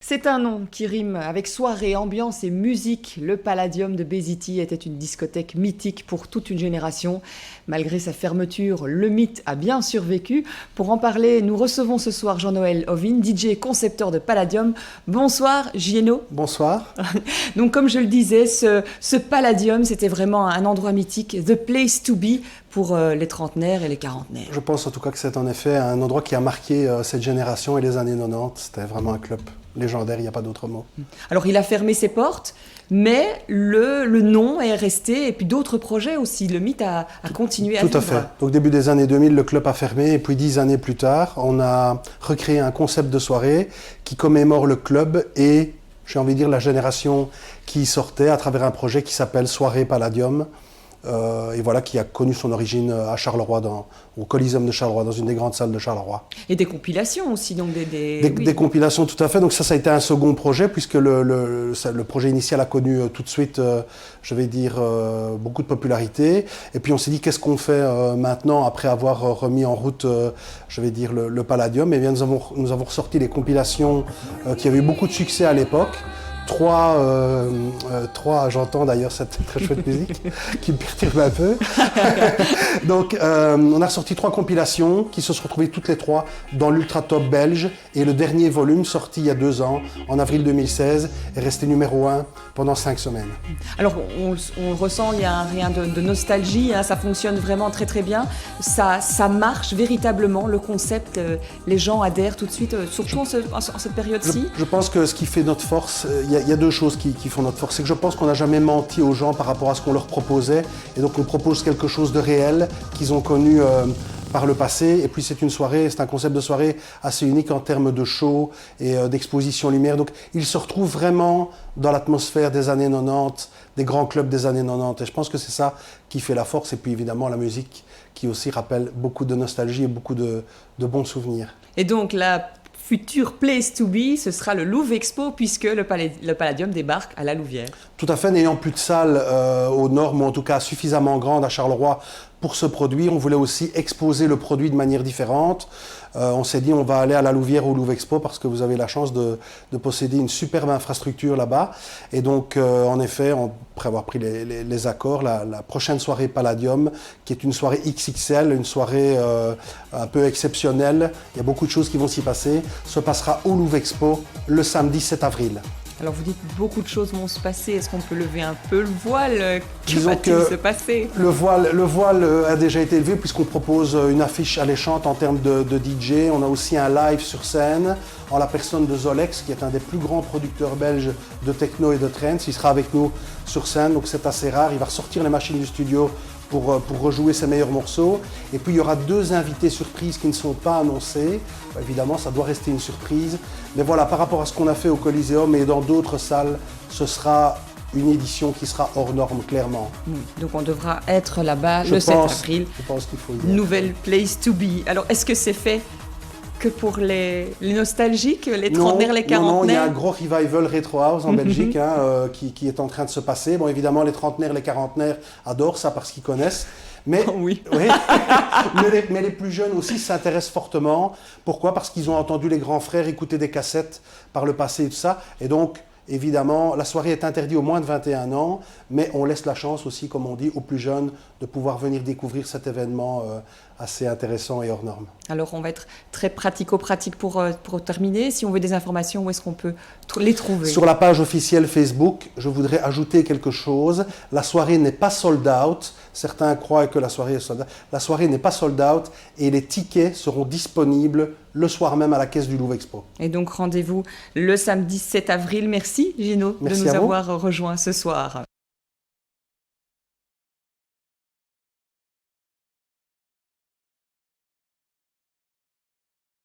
C'est un nom qui rime avec soirée, ambiance et musique. Le Palladium de Bay City était une discothèque mythique pour toute une génération. Malgré sa fermeture, le mythe a bien survécu. Pour en parler, nous recevons ce soir Jean-Noël Ovin, DJ et concepteur de Palladium. Bonsoir JNO. Bonsoir. Donc comme je le disais, ce Palladium, c'était vraiment un endroit mythique, the place to be pour les trentenaires et les quarantenaires. Je pense en tout cas que c'est en effet un endroit qui a marqué cette génération et les années 90. C'était vraiment un club légendaire, il n'y a pas d'autre mot. Alors il a fermé ses portes, mais le nom est resté, et puis d'autres projets aussi. Le mythe a continué à vivre. Tout à fait. Donc début des années 2000, le club a fermé, et puis 10 années plus tard, on a recréé un concept de soirée qui commémore le club et, j'ai envie de dire, la génération qui y sortait à travers un projet qui s'appelle Soirée Palladium. Et voilà, qui a connu son origine à Charleroi, au Coliseum de Charleroi, dans une des grandes salles de Charleroi. Et des compilations aussi, donc des compilations, tout à fait. Donc ça a été un second projet, puisque le projet initial a connu tout de suite, je vais dire, beaucoup de popularité. Et puis on s'est dit, qu'est-ce qu'on fait maintenant, après avoir remis en route, je vais dire, le Palladium? Eh bien, nous avons ressorti les compilations qui avaient eu beaucoup de succès à l'époque. Trois, j'entends d'ailleurs cette très chouette musique qui me perturbe un peu. Donc, on a sorti 3 compilations qui se sont retrouvées toutes les 3 dans l'Ultra Top belge. Et le dernier volume, sorti il y a 2 ans, en avril 2016, est resté numéro 1 pendant 5 semaines. Alors, on ressent, il n'y a rien de nostalgie, hein, ça fonctionne vraiment très très bien. Ça marche véritablement, le concept, les gens adhèrent tout de suite, surtout en cette période-ci. Je pense que ce qui fait notre force, il y a 2 choses qui font notre force. C'est que je pense qu'on n'a jamais menti aux gens par rapport à ce qu'on leur proposait. Et donc on propose quelque chose de réel qu'ils ont connu par le passé. Et puis c'est un concept de soirée assez unique en termes de show et d'exposition lumière. Donc il se retrouve vraiment dans l'atmosphère des années 90, des grands clubs des années 90. Et je pense que c'est ça qui fait la force. Et puis évidemment la musique qui aussi rappelle beaucoup de nostalgie et beaucoup de bons souvenirs. Et donc la future place to be, ce sera le Louvre Expo, puisque le Palladium débarque à la Louvière. Tout à fait, n'ayant plus de salle aux normes, ou en tout cas suffisamment grande à Charleroi pour ce produit, on voulait aussi exposer le produit de manière différente. On s'est dit, on va aller à la Louvière au Louvre Expo parce que vous avez la chance de posséder une superbe infrastructure là-bas. Et donc, en effet, après avoir pris les accords, la prochaine soirée Palladium, qui est une soirée XXL, une soirée un peu exceptionnelle, il y a beaucoup de choses qui vont s'y passer, se passera au Louvre Expo le samedi 7 avril. Alors vous dites beaucoup de choses vont se passer, est-ce qu'on peut lever un peu le voile? Que va-t-il se passer? Le voile a déjà été levé puisqu'on propose une affiche alléchante en termes de DJ. On a aussi un live sur scène en la personne de Zolex, qui est un des plus grands producteurs belges de techno et de trance. Il sera avec nous sur scène, donc c'est assez rare. Il va ressortir les machines du studio pour rejouer ses meilleurs morceaux. Et puis il y aura 2 invités surprises qui ne sont pas annoncés. Évidemment, ça doit rester une surprise. Mais voilà, par rapport à ce qu'on a fait au Coliseum et dans d'autres salles, ce sera une édition qui sera hors norme, clairement. Donc on devra être là-bas le 7 avril. Je pense qu'il faut y être. Nouvelle place to be. Alors est-ce que c'est fait que pour les nostalgiques, les trentenaires, les quarantenaires? Non, il y a un gros revival Retro House en Belgique qui est en train de se passer. Bon, évidemment, les trentenaires, les quarantenaires adorent ça parce qu'ils connaissent. Mais, oui. Oui. mais les plus jeunes aussi s'intéressent fortement. Pourquoi? Parce qu'ils ont entendu les grands frères écouter des cassettes par le passé et tout ça. Et donc, évidemment, la soirée est interdite aux moins de 21 ans, mais on laisse la chance aussi, comme on dit, aux plus jeunes de pouvoir venir découvrir cet événement assez intéressant et hors norme. Alors, on va être très pratico-pratique pour terminer. Si on veut des informations, où est-ce qu'on peut les trouver? Sur la page officielle Facebook, je voudrais ajouter quelque chose. La soirée n'est pas sold out. Certains croient que la soirée est sold out. La soirée n'est pas sold out et les tickets seront disponibles le soir même à la caisse du Louvre Expo. Et donc, rendez-vous le samedi 7 avril. Merci, Gino, de nous avoir rejoints ce soir.